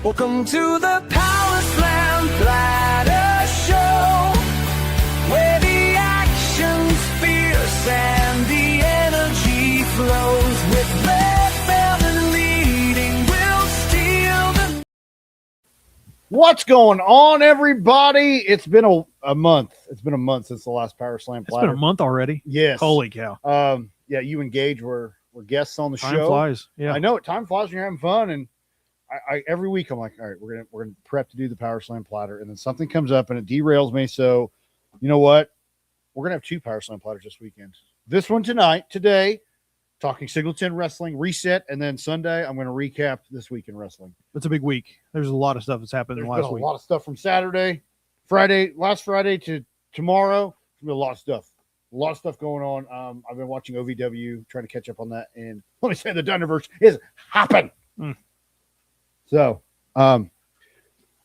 Welcome to the Powerslam Platter Show, where the action's fierce and the energy flows. With red velvet leading, we'll steal the... What's going on, everybody? It's been a month. It's been a month since the last Powerslam Platter. It's been a month already. Yes. Holy cow. Yeah, you engage. We're guests on the Time show. flies. Yeah. I know it. Time flies when you're having fun, and I every week I'm like, all right, we're gonna prep to do the Powerslam Platter, and then something comes up and it derails me. So, you know what? We're gonna have two Powerslam Platters this weekend. This one today, talking Singleton wrestling reset, and then Sunday I'm gonna recap this week in wrestling. It's a big week. There's a lot of stuff that's happened in the last week. A lot of stuff from last Friday to tomorrow. There's been a lot of stuff. A lot of stuff going on. I've been watching OVW, trying to catch up on that, and let me say the Dunderverse is hopping. So, I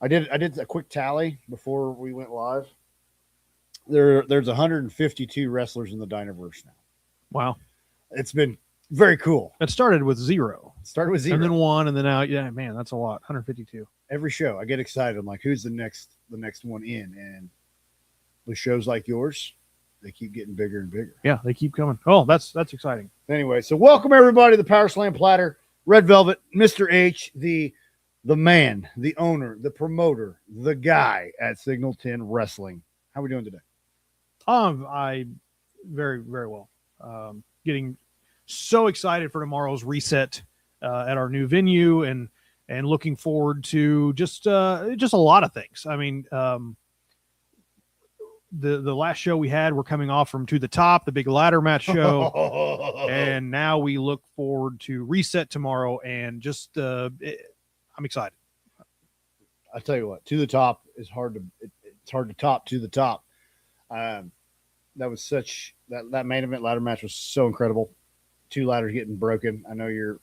did a quick tally before we went live. There's 152 wrestlers in the Dynaverse now. Wow. It's been very cool. It started with zero. And then one, and then out. Yeah, man, that's a lot. 152. Every show, I get excited. I'm like, who's the next one in? And with shows like yours, they keep getting bigger and bigger. Yeah, they keep coming. Oh, that's exciting. Anyway, so welcome everybody to the Powerslam Platter. Red Velvet, Mr. H, the man, the owner, the promoter, the guy at Singleton Wrestling. How are we doing today? I very, very well. Getting so excited for tomorrow's reset at our new venue, and looking forward to just a lot of things. I mean, the last show we had, we're coming off from To the Top, the big ladder match show, and now we look forward to reset tomorrow, and just I'm excited. I tell you what, To the Top is it's hard to top To the Top. That main event ladder match was so incredible. Two ladders getting broken. I know your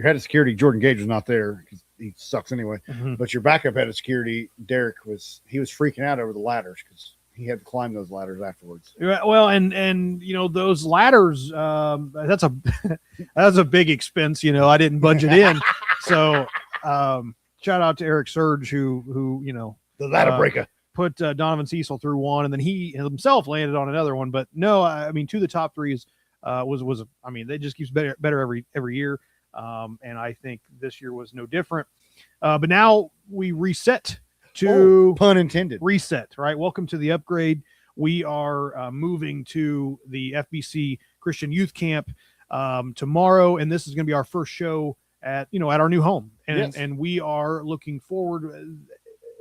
head of security, Jordan Gage, was not there because he sucks anyway. Mm-hmm. But your backup head of security, Derek, was freaking out over the ladders because he had to climb those ladders afterwards. Well, and you know, those ladders, that's a big expense. You know, I didn't budget in. So shout out to Eric Surge, who you know, the ladder breaker, put Donovan Cecil through one, and then he himself landed on another one. But no, I mean, To the Top three was I mean, they just keeps better every year. And I think this year was no different. But now we reset to pun intended reset, right? Welcome to the upgrade. We are moving to the FBC Christian Youth Camp tomorrow, and this is going to be our first show at our new home. And we are looking forward.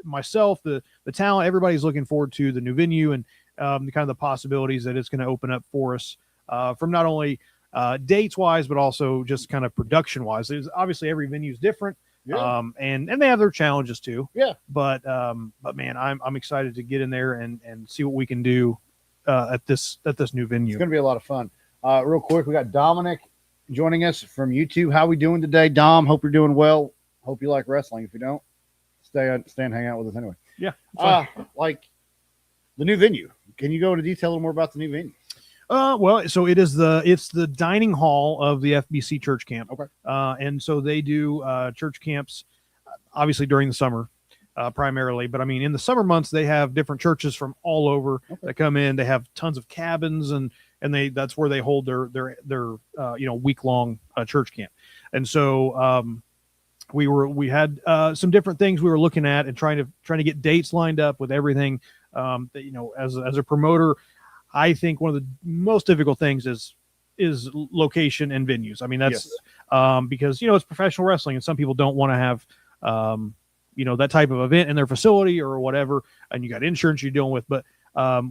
Myself, the talent, everybody's looking forward to the new venue and the kind of the possibilities that it's going to open up for us from not only dates wise, but also just kind of production wise. There's obviously every venue is different. Yeah. And they have their challenges too. Yeah. But man, I'm excited to get in there and see what we can do at this new venue. It's going to be a lot of fun. Real quick, we got Dominic joining us from YouTube. How we doing today, Dom? Hope you're doing well. Hope you like wrestling. If you don't, stay and hang out with us anyway. Yeah. Like the new venue. Can you go into detail a little more about the new venue? Well, so it's the dining hall of the FBC church camp. Okay. And so they do church camps, obviously during the summer, primarily. But I mean, in the summer months, they have different churches from all over that come in. They have tons of cabins, and that's where they hold their week long church camp. And so we had some different things we were looking at and trying to get dates lined up with everything. As a promoter, I think one of the most difficult things is location and venues. I mean, that's because, it's professional wrestling and some people don't want to have, that type of event in their facility or whatever. And you got insurance you're dealing with. But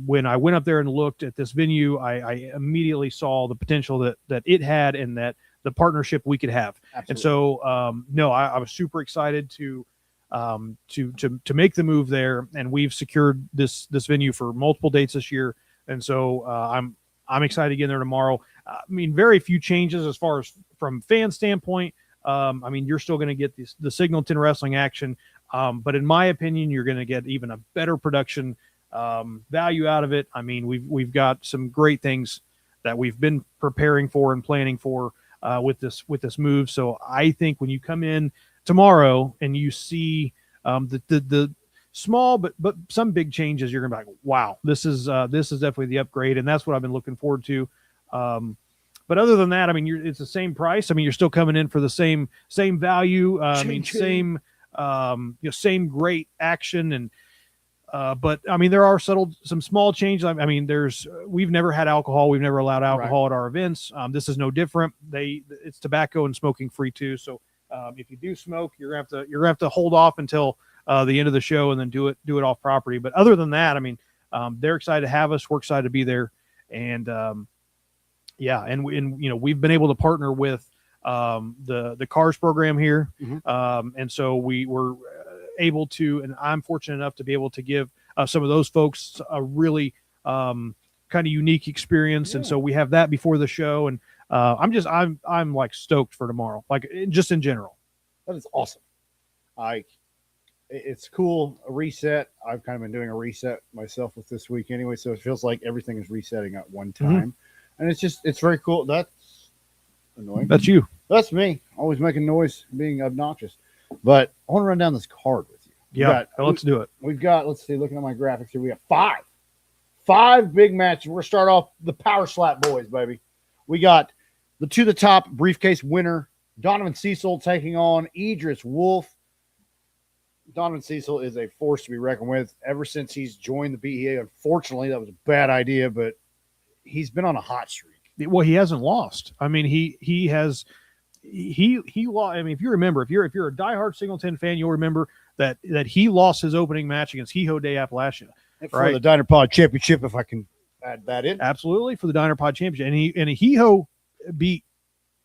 when I went up there and looked at this venue, I immediately saw the potential that it had and that the partnership we could have. Absolutely. And so, I was super excited to make the move there. And we've secured this venue for multiple dates this year. And so I'm excited to get in there tomorrow. I mean, very few changes as far as from fan standpoint. I mean, you're still going to get the Singleton wrestling action. But in my opinion, you're going to get even a better production value out of it. I mean, we've got some great things that we've been preparing for and planning for with this move. So I think when you come in, tomorrow and you see the small but some big changes, you're gonna be like, wow, this is definitely the upgrade, and that's what I've been looking forward to. But other than that, I mean, it's the same price. I mean, you're still coming in for the same value. Same same great action, and but I mean, there are some small changes. I mean, we've never had alcohol. We've never allowed alcohol at our events. This is no different. It's tobacco and smoking free too. So if you do smoke, you're gonna have to hold off until the end of the show and then do it off property. But other than that, I mean, they're excited to have us. We're excited to be there, and we've been able to partner with the cars program here, and so we were able to, and I'm fortunate enough to be able to give some of those folks a really kind of unique experience, and so we have that before the show, and I'm like stoked for tomorrow, like just in general. That is awesome. It's cool. A reset. I've kind of been doing a reset myself with this week anyway, so it feels like everything is resetting at one time. And it's very cool. That's annoying. That's you. That's me. Always making noise, being obnoxious. But I want to run down this card with you. Let's do it. We've got, let's see, looking at my graphics here, we have five big matches. We're going to start off the Power Slap boys, baby. We got the To The Top briefcase winner, Donovan Cecil, taking on Idris Wolf. Donovan Cecil is a force to be reckoned with ever since he's joined the BEA. Unfortunately, that was a bad idea, but he's been on a hot streak. Well, he hasn't lost. I mean, he lost. I mean, if you remember, if you're a diehard Singleton fan, you'll remember that he lost his opening match against Hijo de Appalachia for the Diner Pod Championship, if I can add that in. Absolutely, for the Diner Pod Championship, and Hijo beat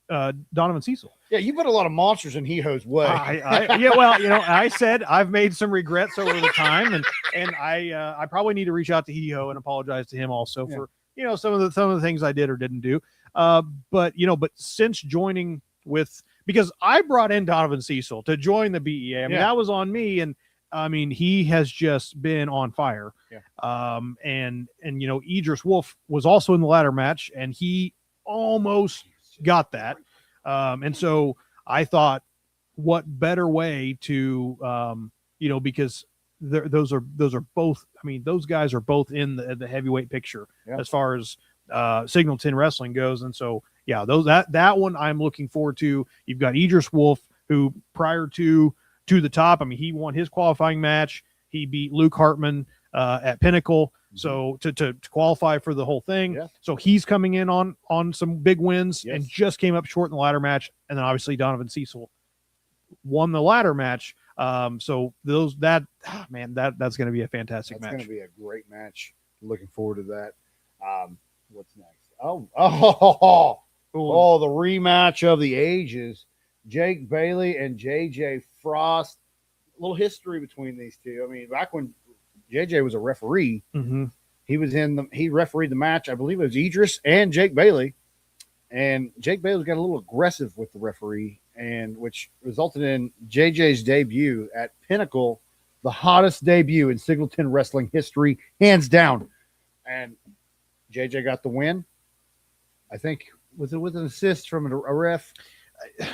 Donovan Cecil. Yeah, you put a lot of monsters in Hijo's way. I said I've made some regrets over the time, and I probably need to reach out to Hijo and apologize to him also for some of the things I did or didn't do. But since joining because I brought in Donovan Cecil to join the BEA. I mean, that was on me, and I mean, he has just been on fire. Yeah. And Idris Wolf was also in the ladder match, and he almost got that. And so I thought, what better way to, because those are both, I mean, those guys are both in the heavyweight picture as far as Singleton wrestling goes. And so, that one I'm looking forward to. You've got Idris Wolf, who prior to the top, I mean, he won his qualifying match. He beat Luke Hartman at Pinnacle. So to qualify for the whole thing. So he's coming in on some big wins and just came up short in the ladder match. And then obviously Donovan Cecil won the ladder match. So that's going to be a fantastic match. It's going to be a great match. Looking forward to that. What's next? The rematch of the ages. Jake Bailey and JJ Frost. A little history between these two. I mean, back when JJ was a referee, he refereed the match. I believe it was Idris and Jake Bailey. And Jake Bailey got a little aggressive with the referee, and which resulted in JJ's debut at Pinnacle, the hottest debut in Singleton wrestling history, hands down. And JJ got the win. I think, was it with an assist from a ref?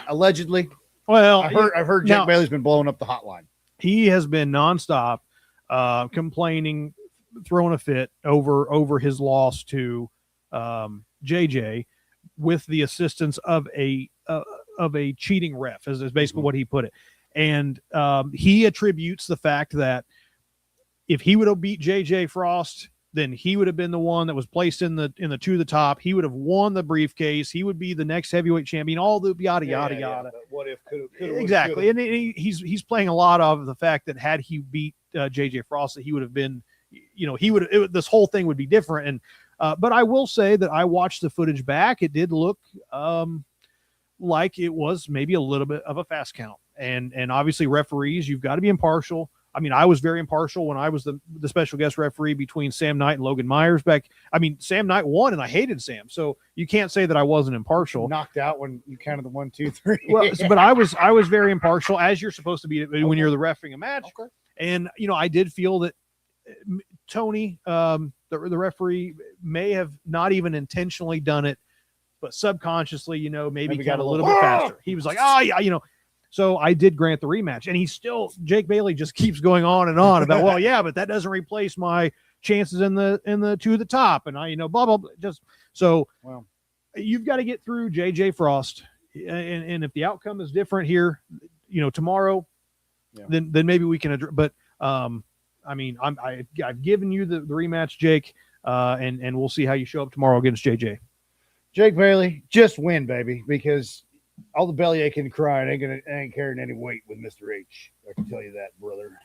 Allegedly. Well, I've heard Jake Bailey's been blowing up the hotline. He has been nonstop complaining, throwing a fit over his loss to JJ with the assistance of a cheating ref, is basically what he put it. And he attributes the fact that if he would have beat JJ Frost, then he would have been the one that was placed in the To The Top. He would have won the briefcase. He would be the next heavyweight champion. All the yada yada. But what if? Could exactly, and he's playing a lot of the fact that had he beat JJ Frost, that he would have been, this whole thing would be different. And but I will say that I watched the footage back. It did look like it was maybe a little bit of a fast count. And obviously referees, you've got to be impartial. I mean, I was very impartial when I was the special guest referee between Sam Knight and Logan Myers back. I mean, Sam Knight won, and I hated Sam, so you can't say that I wasn't impartial. Knocked out when you counted the 1, 2, 3. Well, but I was very impartial, as you're supposed to be when you're the refereeing a match. Okay. And I did feel that Tony, the referee, may have not even intentionally done it, but subconsciously, maybe got a little bit faster. He was like, So I did grant the rematch, and Jake Bailey just keeps going on and on about, well, yeah, but that doesn't replace my chances in the to the top, and I, blah blah blah. Just so Well, you've got to get through JJ Frost, and if the outcome is different here, tomorrow, then maybe we can address. But I mean, I've given you the rematch, Jake, and we'll see how you show up tomorrow against JJ. Jake Bailey, just win, baby, because all the belly aching and crying ain't carrying any weight with Mr. H. I can tell you that, brother.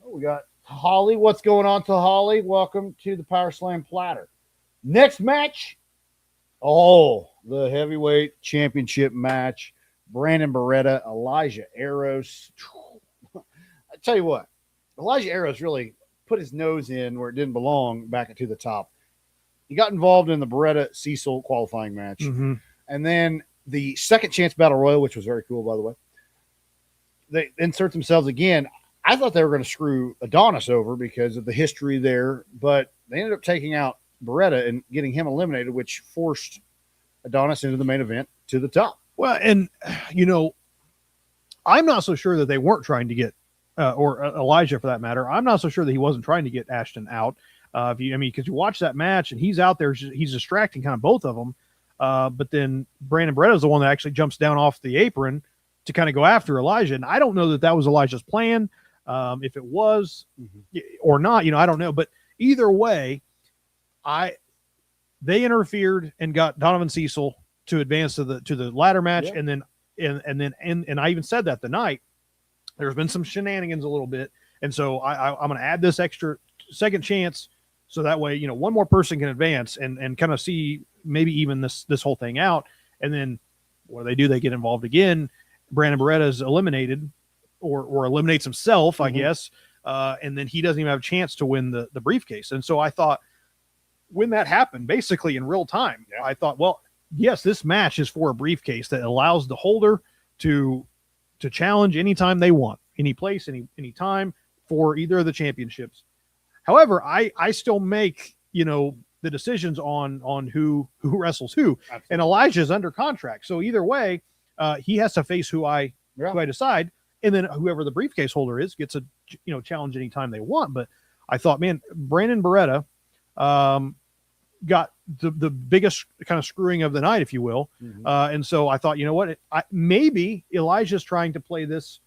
We got Holly. What's going on to Holly? Welcome to the Powerslam Platter. Next match. Oh, the heavyweight championship match. Brandon Beretta, Elijah Eros. I tell you what, Elijah Eros really put his nose in where it didn't belong back to the top. He got involved in the Beretta Cecil qualifying match. Mm-hmm. And then the second chance battle royal, which was very cool, by the way, they insert themselves again. I thought they were going to screw Adonis over because of the history there, but they ended up taking out Beretta and getting him eliminated, which forced Adonis into the main event to the top. Well, and I'm not so sure that they weren't trying to get, or Elijah for that matter. I'm not so sure that he wasn't trying to get Ashton out. Because you watch that match and he's out there, he's distracting kind of both of them. But then Brandon Beretta is the one that actually jumps down off the apron to kind of go after Elijah. And I don't know that was Elijah's plan. If it was or not, I don't know. But either way, they interfered and got Donovan Cecil to advance to the ladder match. Yeah. And I even said that the night there's been some shenanigans a little bit. And so I'm going to add this extra second chance. So that way, one more person can advance and kind of see maybe even this whole thing out. And then what do? They get involved again. Brandon Beretta is eliminated or eliminates himself, I guess. And then he doesn't even have a chance to win the briefcase. And so I thought when that happened, basically in real time, I thought, well, yes, this match is for a briefcase that allows the holder to challenge anytime they want, any place, any time for either of the championships. However, I still make, the decisions on who wrestles who. Absolutely. And Elijah's under contract. So either way, he has to face who I decide. And then whoever the briefcase holder is gets a, challenge anytime they want. But I thought, man, Brandon Beretta got the biggest kind of screwing of the night, if you will. And so I thought, maybe Elijah's trying to play this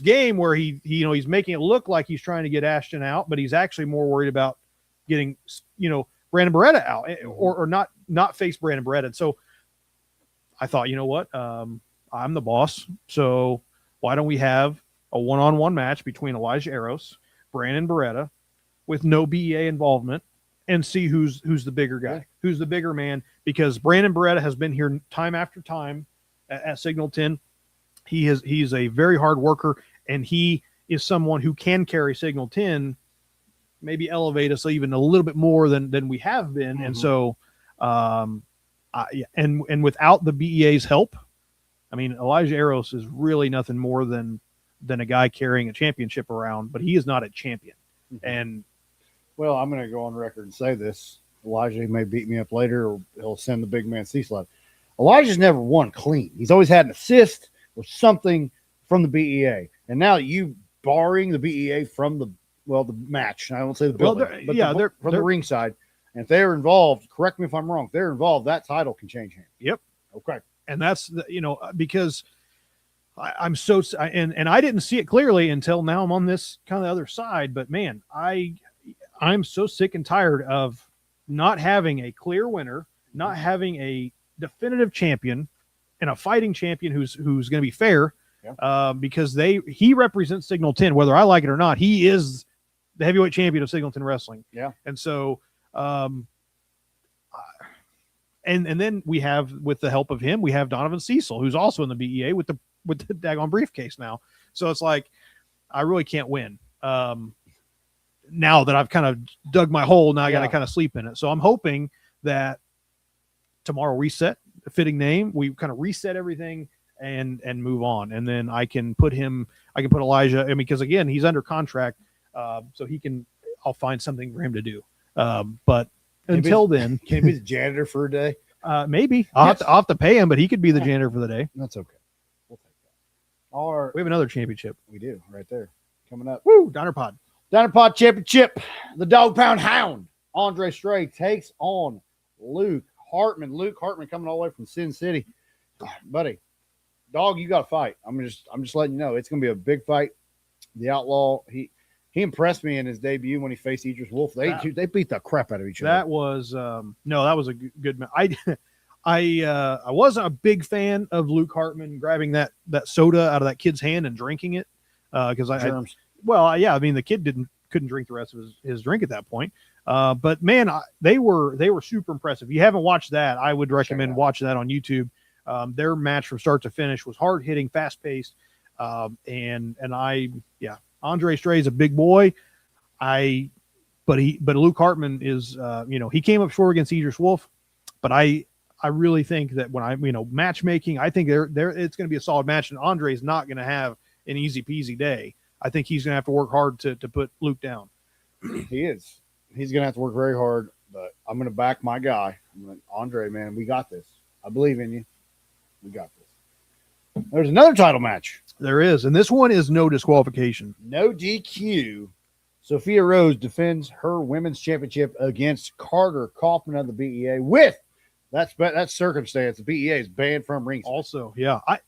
game where he's making it look like he's trying to get Ashton out, but he's actually more worried about getting, Brandon Beretta out or not face Brandon Beretta. And so I thought, I'm the boss. So why don't we have a one-on-one match between Elijah Eros, Brandon Beretta with no BEA involvement and see who's the bigger guy, who's the bigger man, because Brandon Beretta has been here time after time at Signal 10. He's a very hard worker, and he is someone who can carry Signal 10, maybe elevate us even a little bit more than we have been. And so, and without the BEA's help, I mean, Elijah Eros is really nothing more than a guy carrying a championship around, but he is not a champion. And well, I'm going to go on record and say this. Elijah may beat me up later, or he'll send the big man Cecil. Elijah's never won clean. He's always had an assist or something from the BEA. And now you barring the BEA from the match. I won't say the building, but from the ringside. And if they're involved, correct me if I'm wrong, if they're involved, that title can change hands. Yep. Okay. And that's because I'm so, and I didn't see it clearly until now I'm on this kind of the other side, but man, I'm so sick and tired of not having a clear winner, not having a definitive champion and a fighting champion who's going to be fair, because he represents Signal 10, whether I like it or not. He is the heavyweight champion of Signal 10 Wrestling. Yeah. And so, and then we have, with the help of him, we have Donovan Cecil, who's also in the BEA with the daggone briefcase now. So it's like, I really can't win. Now that I've kind of dug my hole, now I got to kind of sleep in it. So I'm hoping that tomorrow reset, a fitting name, we kind of reset everything and move on. And then I can put Elijah, because again, he's under contract. So I'll find something for him to do. But until then, can he be the janitor for a day? Maybe I'll have to pay him, but he could be the janitor for the day. That's okay. We'll take that. Our We have another championship. we do right there coming up. Woo! Diner Pod. Diner Pod Championship. The Dog Pound Hound. Andre Stray takes on Luke Hartman. Luke Hartman coming all the way from Sin City. Buddy, dog, you got to fight. I'm just letting you know it's going to be a big fight. The Outlaw, he impressed me in his debut when he faced Idris Wolf. They beat the crap out of each other. That was that was a good match. I wasn't a big fan of Luke Hartman grabbing that soda out of that kid's hand and drinking it because Germs. I mean the kid couldn't drink the rest of his drink at that point. But man, they were super impressive. If you haven't watched that, I would recommend watching that on YouTube. Their match from start to finish was hard hitting, fast paced, and Andre Stray is a big boy. But Luke Hartman is he came up short against Idris Wolf, but I really think that when matchmaking, I think it's going to be a solid match, and Andre's not going to have an easy peasy day. I think he's going to have to work hard to put Luke down. He is. He's going to have to work very hard, but I'm going to back my guy. Andre, man, we got this. I believe in you. We got this. There's another title match. There is, and this one is no disqualification. No DQ. Sophia Rose defends her women's championship against Carter Kaufman of the BEA with that circumstance. The BEA is banned from ringside. Also, yeah. I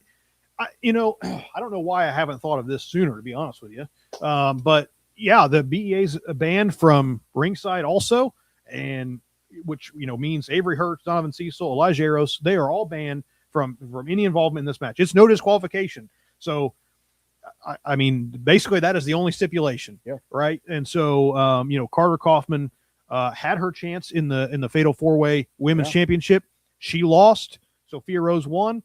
don't know why I haven't thought of this sooner, to be honest with you. But yeah, the BEA's banned from ringside also, and which means Avery Hertz, Donovan Cecil, Elijah Eros, they are all banned from any involvement in this match. It's no disqualification. So I mean, basically that is the only stipulation. Yeah. Right. And so Carter Kaufman had her chance in the Fatal 4-Way Women's Championship. She lost. Sophia Rose won.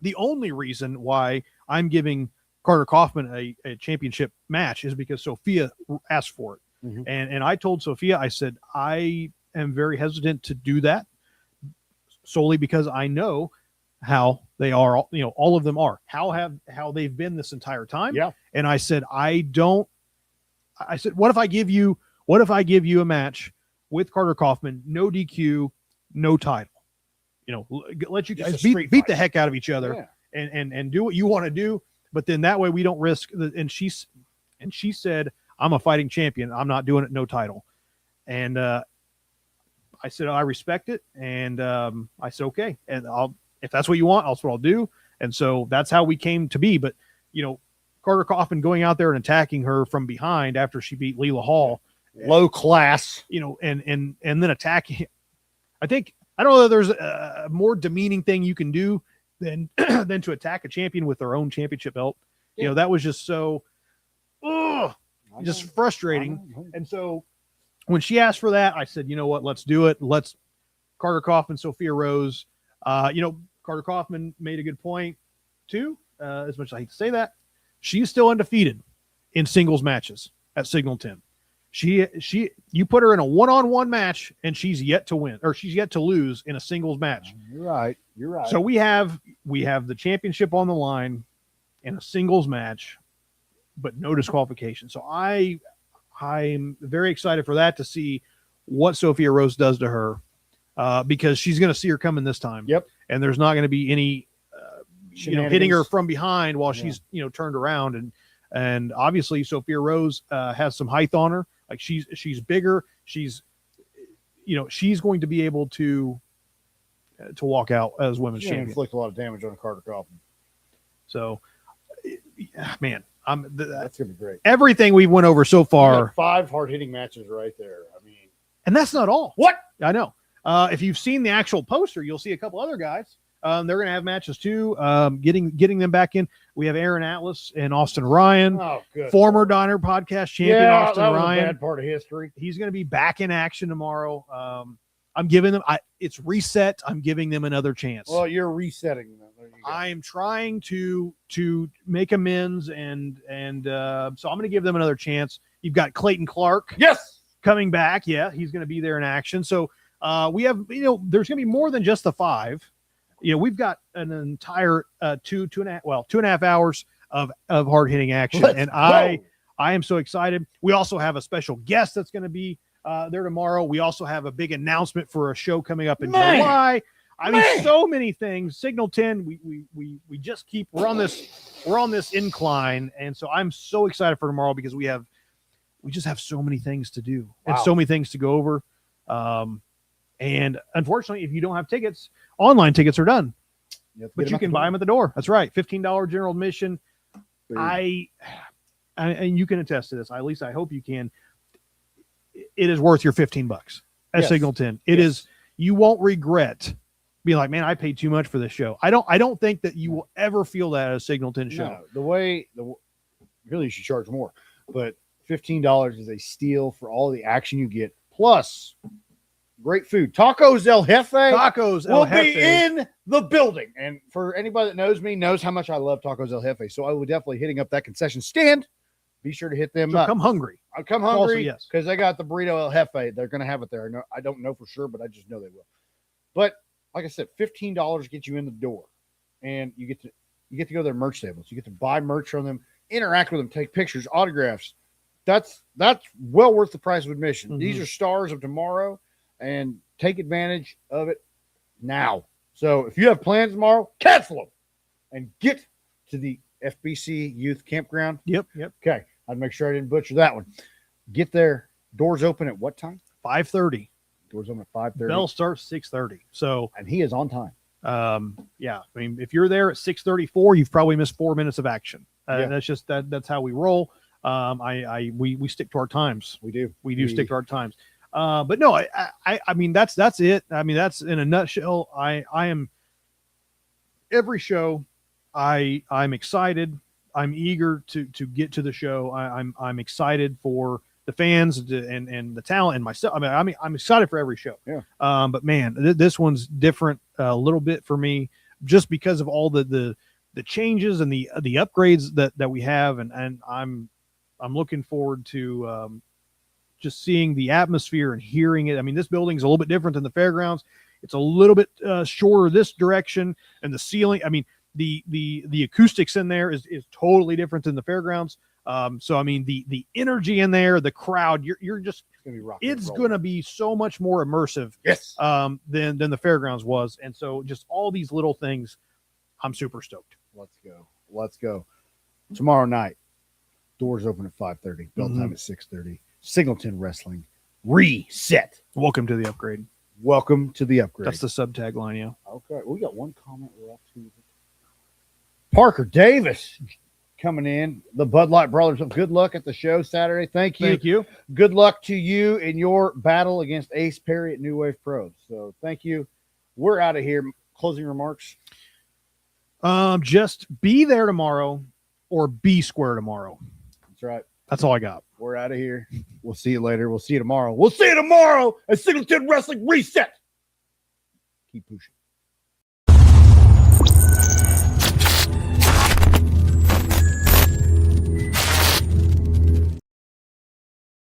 The only reason why I'm giving Carter Kaufman a championship match is because Sophia asked for it. Mm-hmm. And I told Sophia, I said, I am very hesitant to do that solely because I know how they are, all of them are, how they've been this entire time. Yeah. And I said, what if I give you a match with Carter Kaufman, no DQ, no title, let you guys beat the heck out of each other and do what you want to do. But then that way we don't risk and she said, I'm a fighting champion. I'm not doing it. No title. And, I said, I respect it. And, I said, okay. And if that's what you want, that's what I'll do. And so that's how we came to be. But, Carter Kaufman going out there and attacking her from behind after she beat Leela Hall, low class, and then attacking. I don't know that there's a more demeaning thing you can do than to attack a champion with their own championship belt. Yeah. That was just so, just frustrating. And so when she asked for that, I said, you know what, let's do it. Let's Carter Kaufman, Sophia Rose. Carter Kaufman made a good point too. As much as I hate to say that, she's still undefeated in singles matches at Signal 10. You put her in a one-on-one match and she's yet to win, or she's yet to lose in a singles match. You're right. So we have the championship on the line in a singles match, but no disqualification. So I'm very excited for that, to see what Sophia Rose does to her, because she's going to see her coming this time. Yep. And there's not going to be any, hitting her from behind while she's, turned around. And obviously Sophia Rose has some height on her. Like she's bigger. She's going to be able to walk out as women's champion. Inflict a lot of damage on Carter Kaufman. So, man, that's gonna be great. Everything we went over so far. 5 hard-hitting matches right there. I mean, and that's not all. What? I know. If you've seen the actual poster, you'll see a couple other guys. They're going to have matches too. Getting them back in. We have Aaron Atlas and Austin Ryan, former Diner Podcast champion. Austin Ryan, a bad part of history. He's going to be back in action tomorrow. I'm giving them. It's reset. I'm giving them another chance. Well, you're resetting them. I am trying to make amends, and so I'm going to give them another chance. You've got Clayton Clark, coming back. Yeah, he's going to be there in action. So we have, there's going to be more than just the 5. We've got an entire 2.5 hours of hard hitting action, I am so excited. We also have a special guest that's going to be there tomorrow. We also have a big announcement for a show coming up in July. I mean, so many things. Signal 10. We're on this we're on this incline, and so I'm so excited for tomorrow because we just have so many things to do and Wow. so many things to go over. And unfortunately, if you don't have tickets, online tickets are done, but you can buy them at the door. That's right. $15 general admission. And you can attest to this. At least I hope you can. It is worth your $15 at Yes. Signalton. It is. You won't regret being like, man, I paid too much for this show. I don't think that you will ever feel that at a Signalton show. No, really you should charge more, but $15 is a steal for all the action you get. Plus, great food. Tacos El Jefe Tacos will El Jefe. be in the building. And for anybody that knows me, knows how much I love Tacos El Jefe. So I will definitely hitting up that concession stand. Be sure to hit them So up. come hungry. I'll come Also, hungry yes. because they got the burrito El Jefe. They're going to have it there. I don't know for sure, but I just know they will. But like I said, $15 gets you in the door, and you get to go to their merch tables. You get to buy merch from them, interact with them, take pictures, autographs. That's well worth the price of admission. Mhm. These are stars of tomorrow, and take advantage of it now. So if you have plans tomorrow, cancel them and get to the FBC Youth Campground. Yep. Okay, I'd make sure I didn't butcher that one. Get there. Doors open at what time? 5:30. Doors open at 5:30. Bell starts 6:30. So, And he is on time. yeah. I mean, if you're there at 6:34, you've probably missed 4 minutes of action. Yeah. That's just that's how we roll. We stick to our times. We do. We do stick to our times. But no, I mean, that's it. I mean, that's in a nutshell. I am every show. I'm excited. I'm eager to get to the show. I'm excited for the fans and the talent and myself. I mean, I'm excited for every show. Yeah. But man, this one's different a little bit for me, just because of all the changes and the upgrades that we have, and I'm looking forward to just seeing the atmosphere and hearing it. I mean, this building's a little bit different than the fairgrounds. It's a little bit shorter this direction, and the ceiling. I mean, the acoustics in there is totally different than the fairgrounds. So I mean, the energy in there, the crowd, you're just It's gonna be rocking and it's rolling. going to be so much more immersive Yes. than the fairgrounds was. And so just all these little things, I'm super stoked. Let's go. Tomorrow night, doors open at 5:30. Bell Mhm. time at 6:30. Signalton Wrestling reset. Welcome to the upgrade. Welcome to the upgrade. That's the sub tagline. Yeah. Okay. We got one comment left. Parker Davis coming in. The Bud Light Brothers. Good luck at the show Saturday. Thank you. Thank you. Good luck to you in your battle against Ace Perry at New Wave Pros. So thank you. We're out of here. Closing remarks. Just be there tomorrow or be square tomorrow. That's right. That's all I got. We're out of here. We'll see you later. We'll see you tomorrow. We'll see you tomorrow at Singleton Wrestling Reset. Keep pushing.